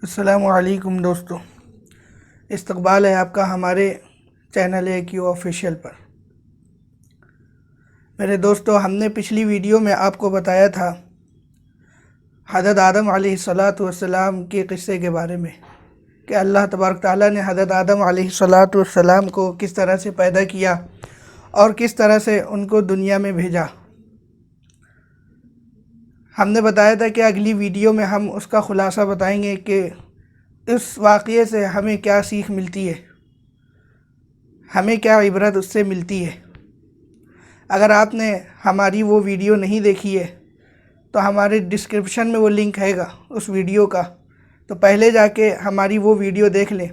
السلام علیکم دوستو، استقبال ہے آپ کا ہمارے چینل AQ آفیشیل پر۔ میرے دوستو، ہم نے پچھلی ویڈیو میں آپ کو بتایا تھا حضرت آدم علیہ السلام کے قصے کے بارے میں کہ اللہ تبارک تعالیٰ نے حضرت آدم علیہ السلام کو کس طرح سے پیدا کیا اور کس طرح سے ان کو دنیا میں بھیجا۔ ہم نے بتایا تھا کہ اگلی ویڈیو میں ہم اس کا خلاصہ بتائیں گے کہ اس واقعے سے ہمیں کیا سیکھ ملتی ہے، ہمیں کیا عبرت اس سے ملتی ہے۔ اگر آپ نے ہماری وہ ویڈیو نہیں دیکھی ہے تو ہمارے ڈسکرپشن میں وہ لنک ہے گا اس ویڈیو کا، تو پہلے جا کے ہماری وہ ویڈیو دیکھ لیں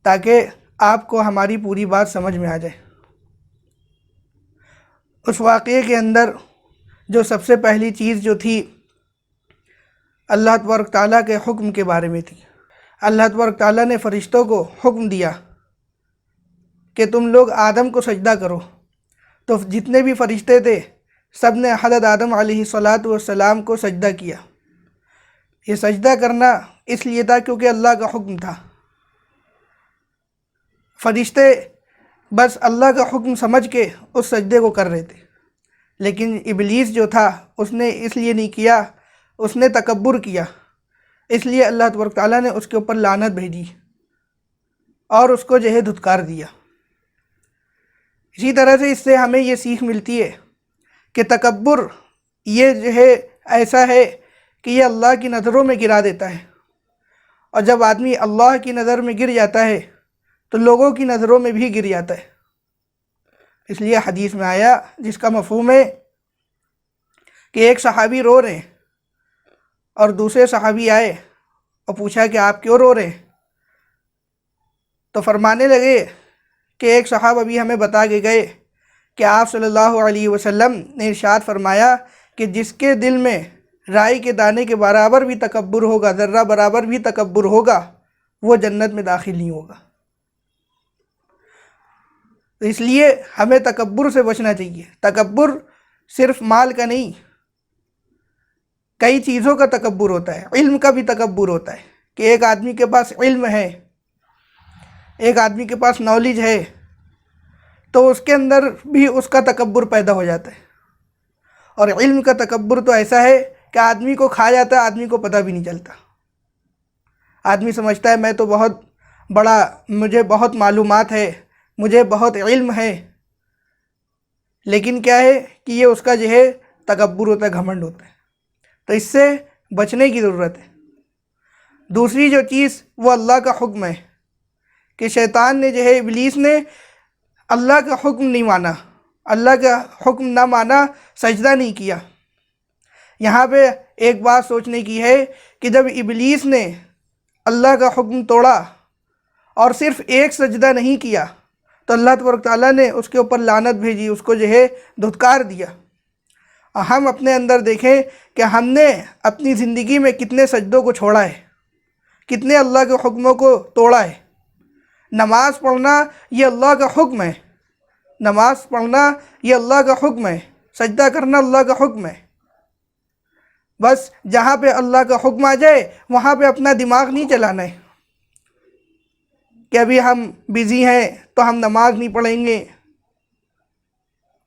تاکہ آپ کو ہماری پوری بات سمجھ میں آ جائے۔ اس واقعے کے اندر جو سب سے پہلی چیز جو تھی اللہ تبارک تعالیٰ کے حکم کے بارے میں تھی۔ اللہ تبارک تعالیٰ نے فرشتوں کو حکم دیا کہ تم لوگ آدم کو سجدہ کرو، تو جتنے بھی فرشتے تھے سب نے حضرت آدم علیہ السلام کو سجدہ کیا۔ یہ سجدہ کرنا اس لیے تھا کیونکہ اللہ کا حکم تھا۔ فرشتے بس اللہ کا حکم سمجھ کے اس سجدے کو کر رہے تھے، لیکن ابلیس جو تھا اس نے اس لیے نہیں کیا، اس نے تکبر کیا، اس لیے اللہ تبارک تعالیٰ نے اس کے اوپر لعنت بھیجی اور اس کو جو ہے دھتکار دیا۔ اسی طرح سے اس سے ہمیں یہ سیکھ ملتی ہے کہ تکبر یہ جو ہے ایسا ہے کہ یہ اللہ کی نظروں میں گرا دیتا ہے، اور جب آدمی اللہ کی نظر میں گر جاتا ہے تو لوگوں کی نظروں میں بھی گر جاتا ہے۔ اس لیے حدیث میں آیا جس کا مفہوم ہے کہ ایک صحابی رو رہے ہیں اور دوسرے صحابی آئے اور پوچھا کہ آپ کیوں رو رہے ہیں؟ تو فرمانے لگے کہ ایک صحابہ ابھی ہمیں بتا کے گئے کہ آپ صلی اللہ علیہ وسلم نے ارشاد فرمایا کہ جس کے دل میں رائی کے دانے کے برابر بھی تکبر ہوگا، ذرہ برابر بھی تکبر ہوگا، وہ جنت میں داخل نہیں ہوگا۔ تو اس لیے ہمیں تکبر سے بچنا چاہیے۔ تکبر صرف مال کا نہیں، کئی چیزوں کا تکبر ہوتا ہے۔ علم کا بھی تکبر ہوتا ہے کہ ایک آدمی کے پاس علم ہے، ایک آدمی کے پاس نالج ہے، تو اس کے اندر بھی اس کا تکبر پیدا ہو جاتا ہے۔ اور علم کا تکبر تو ایسا ہے کہ آدمی کو کھا جاتا ہے، آدمی کو پتہ بھی نہیں چلتا۔ آدمی سمجھتا ہے میں تو بہت بڑا، مجھے بہت معلومات ہے، مجھے بہت علم ہے، لیکن کیا ہے کہ یہ اس کا جو ہے تکبر ہوتا ہے، گھمنڈ ہوتا ہے۔ تو اس سے بچنے کی ضرورت ہے۔ دوسری جو چیز وہ اللہ کا حکم ہے کہ شیطان نے جو ہے، ابلیس نے اللہ کا حکم نہیں مانا، اللہ کا حکم نہ مانا، سجدہ نہیں کیا۔ یہاں پہ ایک بات سوچنے کی ہے کہ جب ابلیس نے اللہ کا حکم توڑا اور صرف ایک سجدہ نہیں کیا تو اللہ تبارک تعالیٰ نے اس کے اوپر لعنت بھیجی، اس کو جو ہے دھتکار دیا۔ اور ہم اپنے اندر دیکھیں کہ ہم نے اپنی زندگی میں کتنے سجدوں کو چھوڑا ہے، کتنے اللہ کے حکموں کو توڑا ہے۔ نماز پڑھنا یہ اللہ کا حکم ہے، نماز پڑھنا یہ اللہ کا حکم ہے، سجدہ کرنا اللہ کا حکم ہے۔ بس جہاں پہ اللہ کا حکم آ جائے وہاں پہ اپنا دماغ نہیں چلانا ہے کہ ابھی ہم بیزی ہیں تو ہم نماز نہیں پڑھیں گے،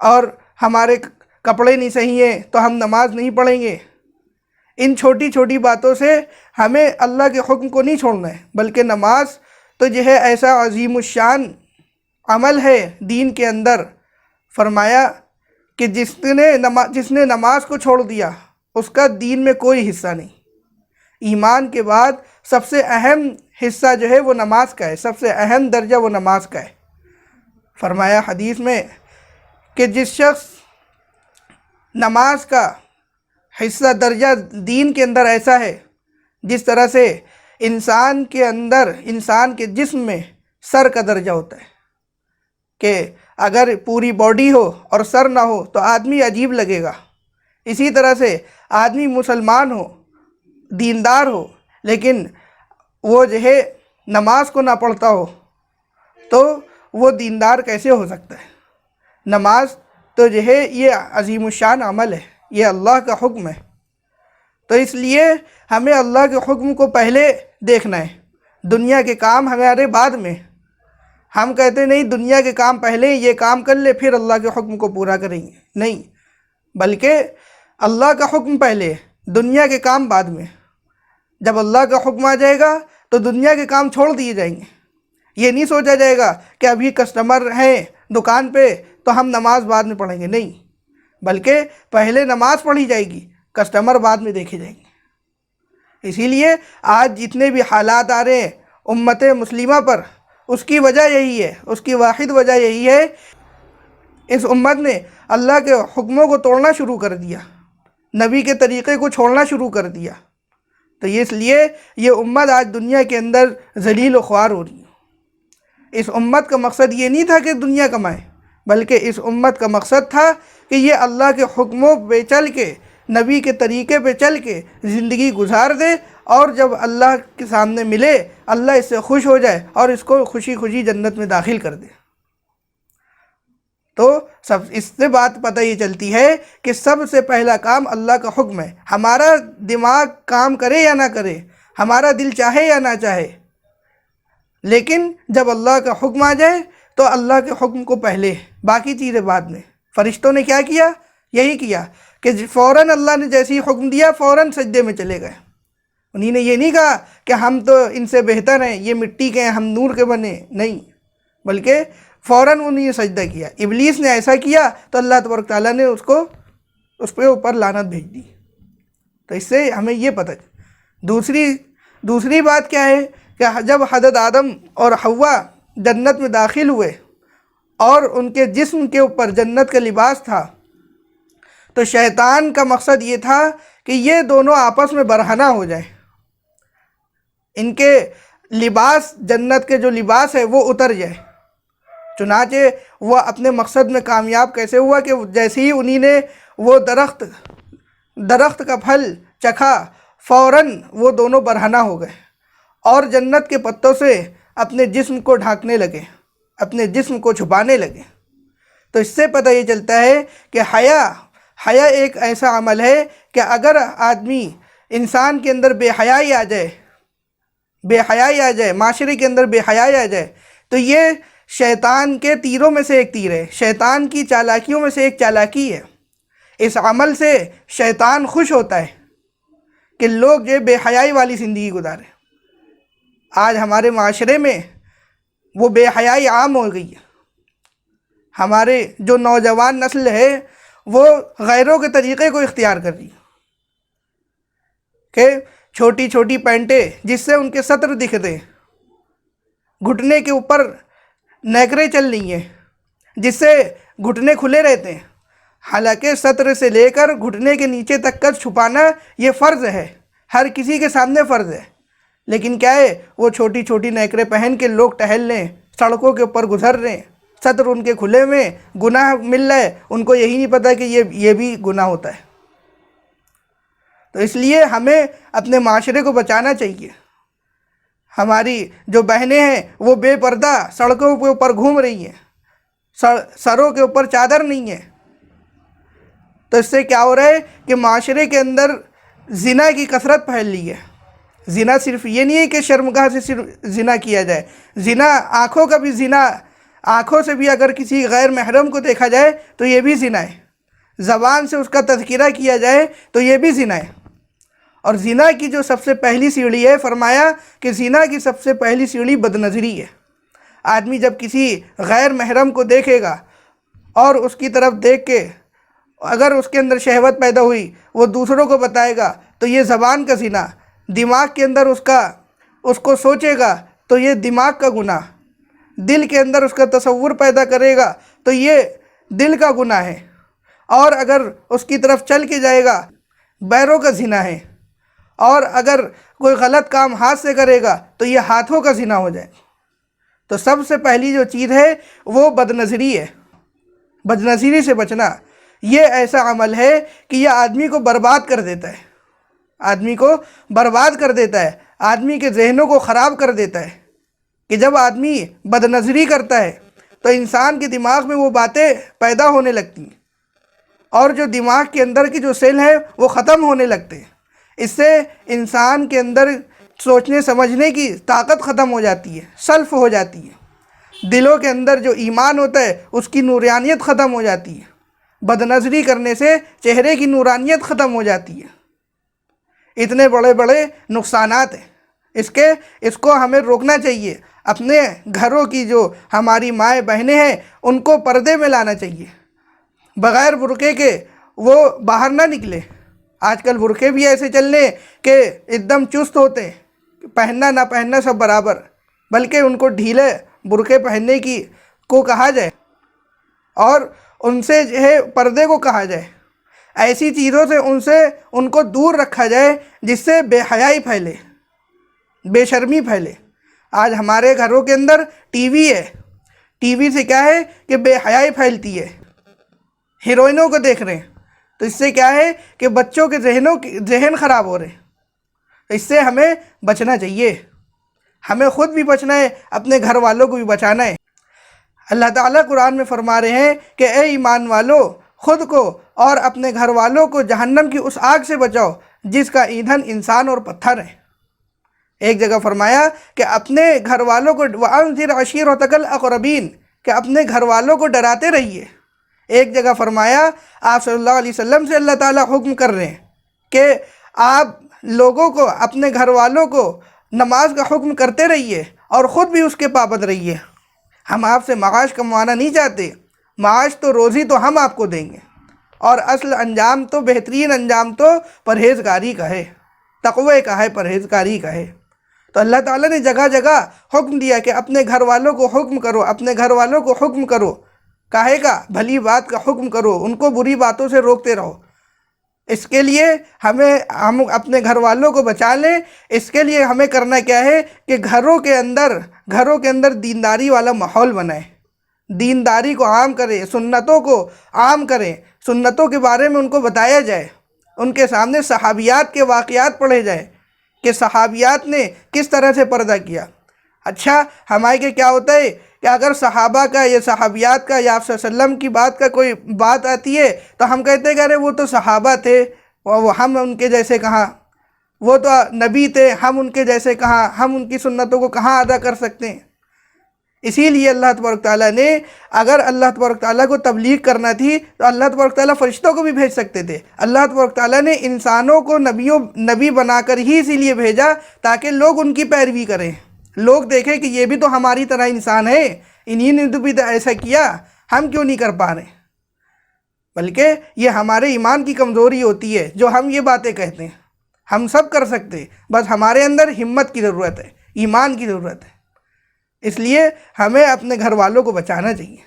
اور ہمارے کپڑے نہیں صحیح ہیں تو ہم نماز نہیں پڑھیں گے۔ ان چھوٹی چھوٹی باتوں سے ہمیں اللہ کے حکم کو نہیں چھوڑنا ہے، بلکہ نماز تو جو ہے ایسا عظیم الشان عمل ہے دین کے اندر۔ فرمایا کہ جس نے نماز کو چھوڑ دیا اس کا دین میں کوئی حصہ نہیں۔ ایمان کے بعد سب سے اہم حصہ جو ہے وہ نماز کا ہے، سب سے اہم درجہ وہ نماز کا ہے۔ فرمایا حدیث میں کہ جس شخص نماز کا حصہ درجہ دین کے اندر ایسا ہے جس طرح سے انسان کے اندر، انسان کے جسم میں سر کا درجہ ہوتا ہے، کہ اگر پوری باڈی ہو اور سر نہ ہو تو آدمی عجیب لگے گا۔ اسی طرح سے آدمی مسلمان ہو، دیندار ہو، لیکن وہ جو ہے نماز کو نہ پڑھتا ہو تو وہ دیندار کیسے ہو سکتا ہے؟ نماز تو جو ہے یہ عظیم الشان عمل ہے، یہ اللہ کا حکم ہے، تو اس لیے ہمیں اللہ کے حکم کو پہلے دیکھنا ہے، دنیا کے کام ہمارے بعد میں۔ ہم کہتے نہیں دنیا کے کام پہلے، یہ کام کر لے پھر اللہ کے حکم کو پورا کریں گے، نہیں، بلکہ اللہ کا حکم پہلے، دنیا کے کام بعد میں۔ جب اللہ کا حکم آ جائے گا تو دنیا کے کام چھوڑ دیے جائیں گے۔ یہ نہیں سوچا جائے گا کہ ابھی کسٹمر ہیں دکان پہ تو ہم نماز بعد میں پڑھیں گے، نہیں، بلکہ پہلے نماز پڑھی جائے گی، کسٹمر بعد میں دیکھے جائیں گے۔ اسی لیے آج جتنے بھی حالات آ رہے ہیں امت مسلمہ پر، اس کی وجہ یہی ہے، اس کی واحد وجہ یہی ہے، اس امت نے اللہ کے حکموں کو توڑنا شروع کر دیا، نبی کے طریقے کو چھوڑنا شروع کر دیا، تو اس لیے یہ امت آج دنیا کے اندر ذلیل و خوار ہو رہی ہے۔ اس امت کا مقصد یہ نہیں تھا کہ دنیا کمائے، بلکہ اس امت کا مقصد تھا کہ یہ اللہ کے حکموں پہ چل کے، نبی کے طریقے پہ چل کے زندگی گزار دے، اور جب اللہ کے سامنے ملے اللہ اس سے خوش ہو جائے اور اس کو خوشی خوشی جنت میں داخل کر دے۔ تو اس سے بات پتہ یہ چلتی ہے کہ سب سے پہلا کام اللہ کا حکم ہے، ہمارا دماغ کام کرے یا نہ کرے، ہمارا دل چاہے یا نہ چاہے، لیکن جب اللہ کا حکم آ جائے تو اللہ کے حکم کو پہلے، باقی چیزیں بعد میں۔ فرشتوں نے کیا کیا؟ یہی کیا کہ فوراً اللہ نے جیسے ہی حکم دیا فوراً سجدے میں چلے گئے۔ انہی نے یہ نہیں کہا کہ ہم تو ان سے بہتر ہیں، یہ مٹی کے ہیں ہم نور کے بنے، نہیں، بلکہ فوراً انہیں سجدہ کیا۔ ابلیس نے ایسا کیا تو اللہ تبارک تعالیٰ نے اس پہ اوپر لعنت بھیج دی۔ تو اس سے ہمیں یہ پتہ۔ دوسری بات کیا ہے کہ جب حضرت آدم اور حوا جنت میں داخل ہوئے اور ان کے جسم کے اوپر جنت کا لباس تھا، تو شیطان کا مقصد یہ تھا کہ یہ دونوں آپس میں برہنہ ہو جائیں، ان کے لباس، جنت کے جو لباس ہے وہ اتر جائے۔ چنانچہ وہ اپنے مقصد میں کامیاب کیسے ہوا کہ جیسے ہی انہی نے وہ درخت کا پھل چکھا فوراً وہ دونوں برہنہ ہو گئے اور جنت کے پتوں سے اپنے جسم کو ڈھانکنے لگے، اپنے جسم کو چھپانے لگے۔ تو اس سے پتہ یہ چلتا ہے کہ حیا ایک ایسا عمل ہے کہ اگر انسان کے اندر بے حیائی آ جائے، معاشرے کے اندر بے حیائی آ جائے، تو یہ شیطان کے تیروں میں سے ایک تیر ہے، شیطان کی چالاکیوں میں سے ایک چالاکی ہے۔ اس عمل سے شیطان خوش ہوتا ہے کہ لوگ جو بے حیائی والی زندگی گزاریں۔ آج ہمارے معاشرے میں وہ بے حیائی عام ہو گئی ہے، ہمارے جو نوجوان نسل ہے وہ غیروں کے طریقے کو اختیار کر رہی ہے کہ چھوٹی چھوٹی پینٹیں جس سے ان کے سطر دکھتے ہیں، گھٹنے کے اوپر نیکریں چل رہی ہیں جس سے گھٹنے کھلے رہتے ہیں، حالانکہ سطر سے لے کر گھٹنے کے نیچے تک کا چھپانا یہ فرض ہے، ہر کسی کے سامنے فرض ہے، لیکن کیا ہے وہ چھوٹی چھوٹی نیکریں پہن کے لوگ ٹہل رہے ہیں، سڑکوں کے اوپر گزر رہے ہیں، سطر ان کے کھلے میں، گناہ مل رہا ہے، ان کو یہی نہیں پتہ کہ یہ بھی گناہ ہوتا ہے۔ تو اس لیے ہمیں اپنے معاشرے کو بچانا چاہیے۔ ہماری جو بہنیں ہیں وہ بے پردہ سڑکوں کے اوپر گھوم رہی ہیں، سروں کے اوپر چادر نہیں ہے، تو اس سے کیا ہو رہا ہے کہ معاشرے کے اندر زنا کی کثرت پھیل رہی ہے۔ زنا صرف یہ نہیں ہے کہ شرمگاہ سے صرف زنا کیا جائے، زنا آنکھوں کا بھی زنا، آنکھوں سے بھی اگر کسی غیر محرم کو دیکھا جائے تو یہ بھی زنا ہے، زبان سے اس کا تذکرہ کیا جائے تو یہ بھی زنا ہے۔ اور زنا کی جو سب سے پہلی سیڑھی ہے، فرمایا کہ زنا کی سب سے پہلی سیڑھی بدنظری ہے۔ آدمی جب کسی غیر محرم کو دیکھے گا اور اس کی طرف دیکھ کے اگر اس کے اندر شہوت پیدا ہوئی وہ دوسروں کو بتائے گا تو یہ زبان کا زنا، دماغ کے اندر اس کو سوچے گا تو یہ دماغ کا گناہ، دل کے اندر اس کا تصور پیدا کرے گا تو یہ دل کا گناہ ہے، اور اگر اس کی طرف چل کے جائے گا پیروں کا زنا ہے، اور اگر کوئی غلط کام ہاتھ سے کرے گا تو یہ ہاتھوں کا زنا ہو جائے۔ تو سب سے پہلی جو چیز ہے وہ بدنظری ہے، بدنظری سے بچنا۔ یہ ایسا عمل ہے کہ یہ آدمی کو برباد کر دیتا ہے، آدمی کو برباد کر دیتا ہے، آدمی کے ذہنوں کو خراب کر دیتا ہے، کہ جب آدمی بدنظری کرتا ہے تو انسان کے دماغ میں وہ باتیں پیدا ہونے لگتی ہیں، اور جو دماغ کے اندر کی جو سیل ہے وہ ختم ہونے لگتے ہیں۔ اس سے انسان کے اندر سوچنے سمجھنے کی طاقت ختم ہو جاتی ہے، سلف ہو جاتی ہے۔ دلوں کے اندر جو ایمان ہوتا ہے اس کی نورانیت ختم ہو جاتی ہے۔ بد نظری کرنے سے چہرے کی نورانیت ختم ہو جاتی ہے۔ اتنے بڑے بڑے نقصانات ہیں اس کو ہمیں روکنا چاہیے۔ اپنے گھروں کی جو ہماری مائیں بہنیں ہیں ان کو پردے میں لانا چاہیے، بغیر برقعے کے وہ باہر نہ نکلے۔ آج کل برقعے بھی ایسے چل رہے ہیں کہ ایک دم چست ہوتے ہیں، پہننا نہ پہننا سب برابر، بلکہ ان کو ڈھیلے برقعے پہننے کو کہا جائے، اور ان سے جو ہے پردے کو کہا جائے۔ ایسی چیزوں سے ان کو دور رکھا جائے جس سے بے حیائی پھیلے، بے شرمی پھیلے۔ آج ہمارے گھروں کے اندر ٹی وی ہے، ٹی وی سے کیا ہے کہ بے حیائی پھیلتی ہے، ہیروئنوں کو دیکھ رہے ہیں، تو اس سے کیا ہے کہ بچوں کے ذہن خراب ہو رہے ہیں۔ اس سے ہمیں بچنا چاہیے، ہمیں خود بھی بچنا ہے، اپنے گھر والوں کو بھی بچانا ہے۔ اللہ تعالیٰ قرآن میں فرما رہے ہیں کہ اے ایمان والو، خود کو اور اپنے گھر والوں کو جہنم کی اس آگ سے بچاؤ جس کا ایندھن انسان اور پتھر ہے۔ ایک جگہ فرمایا کہ اپنے گھر والوں کو وَأَنذِرْ عَشِيرَتَكَ الْأَقْرَبِينَ، کہ اپنے گھر والوں کو ڈراتے رہیے۔ ایک جگہ فرمایا آپ صلی اللہ علیہ وسلم سے اللہ تعالیٰ حکم کر رہے ہیں کہ آپ لوگوں کو، اپنے گھر والوں کو نماز کا حکم کرتے رہیے اور خود بھی اس کے پابند رہیے۔ ہم آپ سے معاش کموانا نہیں چاہتے، معاش تو روزی تو ہم آپ کو دیں گے، اور اصل انجام تو، بہترین انجام تو پرہیزگاری کا ہے، تقوی کا ہے، پرہیزگاری کا ہے۔ تو اللہ تعالیٰ نے جگہ جگہ حکم دیا کہ اپنے گھر والوں کو حکم کرو، اپنے گھر والوں کو حکم کرو، کاہے کا؟ بھلی بات کا حکم کرو، ان کو بری باتوں سے روکتے رہو۔ اس کے لیے ہم اپنے گھر والوں کو بچا لیں۔ اس کے لیے ہمیں کرنا کیا ہے کہ گھروں کے اندر دینداری والا ماحول بنائیں، دینداری کو عام کریں، سنتوں کو عام کریں، سنتوں کے بارے میں ان کو بتایا جائے، ان کے سامنے صحابیات کے واقعات پڑھے جائیں کہ صحابیات نے کس طرح سے پردہ کیا۔ اچھا، ہمارے کے کیا ہوتا ہے کہ اگر صحابہ کا یا صحابیات کا یا آپ صلی اللہ علیہ وسلم کی بات کا کوئی بات آتی ہے تو ہم کہتے ہیں کہ ارے وہ تو صحابہ تھے، ہم ان کے جیسے کہاں، وہ تو نبی تھے، ہم ان کے جیسے کہاں، ہم ان کی سنتوں کو کہاں ادا کر سکتے ہیں۔ اسی لیے اللہ تبارک تعالیٰ نے، اگر اللہ تبارک تعالیٰ کو تبلیغ کرنا تھی تو اللہ تبارک تعالیٰ فرشتوں کو بھی بھیج سکتے تھے۔ اللہ تبارک تعالیٰ نے انسانوں کو نبی بنا کر ہی اسی لیے بھیجا تاکہ لوگ ان کی پیروی کریں، لوگ دیکھیں کہ یہ بھی تو ہماری طرح انسان ہے، انہی نے تو بھی ایسا کیا، ہم کیوں نہیں کر پا رہے۔ بلکہ یہ ہمارے ایمان کی کمزوری ہوتی ہے جو ہم یہ باتیں کہتے ہیں، ہم سب کر سکتے ہیں، بس ہمارے اندر ہمت کی ضرورت ہے، ایمان کی ضرورت ہے۔ اس لیے ہمیں اپنے گھر والوں کو بچانا چاہیے۔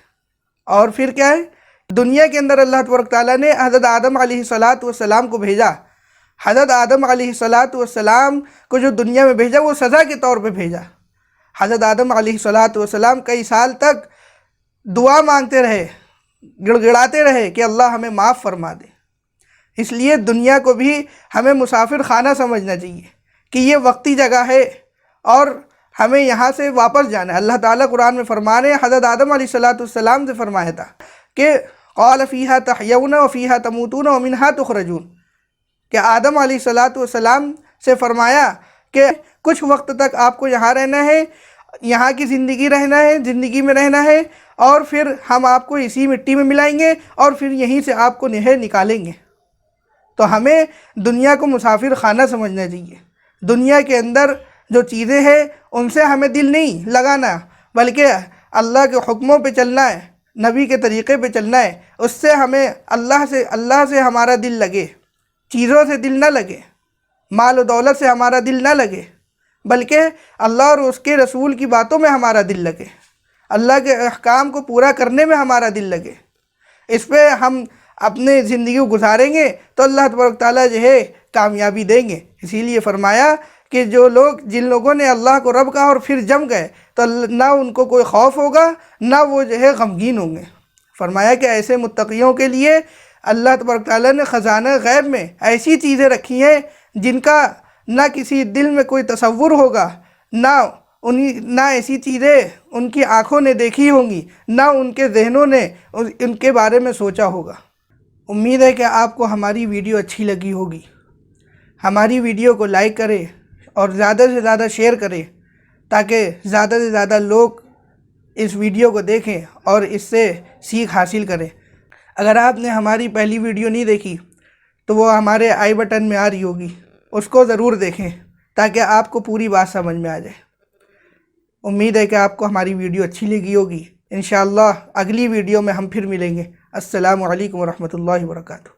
اور پھر کیا ہے، دنیا کے اندر اللہ تبارک تعالیٰ نے حضرت آدم علیہ السلام کو بھیجا۔ حضرت آدم علیہ السلام کو جو دنیا میں بھیجا وہ سزا کے طور پہ بھیجا۔ حضرت آدم علیہ السلام کئی سال تک دعا مانگتے رہے، گڑ گڑاتے رہے کہ اللہ ہمیں معاف فرما دے۔ اس لیے دنیا کو بھی ہمیں مسافر خانہ سمجھنا چاہیے کہ یہ وقتی جگہ ہے اور ہمیں یہاں سے واپس جانا ہے۔ اللہ تعالیٰ قرآن میں فرما رہے ہیں، حضرت آدم علیہ السلام سے فرمایا تھا کہ قال فیہا تحیون وفیہا تموتون ومنہا تخرجون، کہ آدم علیہ السلام سے فرمایا کہ کچھ وقت تک آپ کو یہاں رہنا ہے، یہاں کی زندگی میں رہنا ہے، اور پھر ہم آپ کو اسی مٹی میں ملائیں گے اور پھر یہیں سے آپ کو نکالیں گے۔ تو ہمیں دنیا کو مسافر خانہ سمجھنا چاہیے۔ دنیا کے اندر جو چیزیں ہیں ان سے ہمیں دل نہیں لگانا، بلکہ اللہ کے حکموں پہ چلنا ہے، نبی کے طریقے پہ چلنا ہے۔ اس سے ہمیں اللہ سے ہمارا دل لگے، چیزوں سے دل نہ لگے، مال و دولت سے ہمارا دل نہ لگے، بلکہ اللہ اور اس کے رسول کی باتوں میں ہمارا دل لگے، اللہ کے احکام کو پورا کرنے میں ہمارا دل لگے۔ اس پہ ہم اپنے زندگی کو گزاریں گے تو اللہ تبارک تعالیٰ جو ہے کامیابی دیں گے۔ اسی لیے فرمایا کہ جن لوگوں نے اللہ کو رب کہا اور پھر جم گئے تو نہ ان کو کوئی خوف ہوگا، نہ وہ جو ہے غمگین ہوں گے۔ فرمایا کہ ایسے متقیوں کے لیے اللہ تبارک تعالیٰ نے خزانہ غیب میں ایسی چیزیں رکھی ہیں جن کا نہ کسی دل میں کوئی تصور ہوگا، نہ نہ ایسی چیزیں ان کی آنکھوں نے دیکھی ہوں گی، نہ ان کے ذہنوں نے ان کے بارے میں سوچا ہوگا۔ امید ہے کہ آپ کو ہماری ویڈیو اچھی لگی ہوگی۔ ہماری ویڈیو کو لائک کریں اور زیادہ سے زیادہ شیئر کریں تاکہ زیادہ سے زیادہ لوگ اس ویڈیو کو دیکھیں اور اس سے سیکھ حاصل کریں۔ اگر آپ نے ہماری پہلی ویڈیو نہیں دیکھی تو وہ ہمارے آئی بٹن میں آ رہی ہوگی، اس کو ضرور دیکھیں تاکہ آپ کو پوری بات سمجھ میں آ جائے۔ امید ہے کہ آپ کو ہماری ویڈیو اچھی لگی ہوگی۔ انشاءاللہ اگلی ویڈیو میں ہم پھر ملیں گے۔ السلام علیکم ورحمۃ اللہ وبرکاتہ۔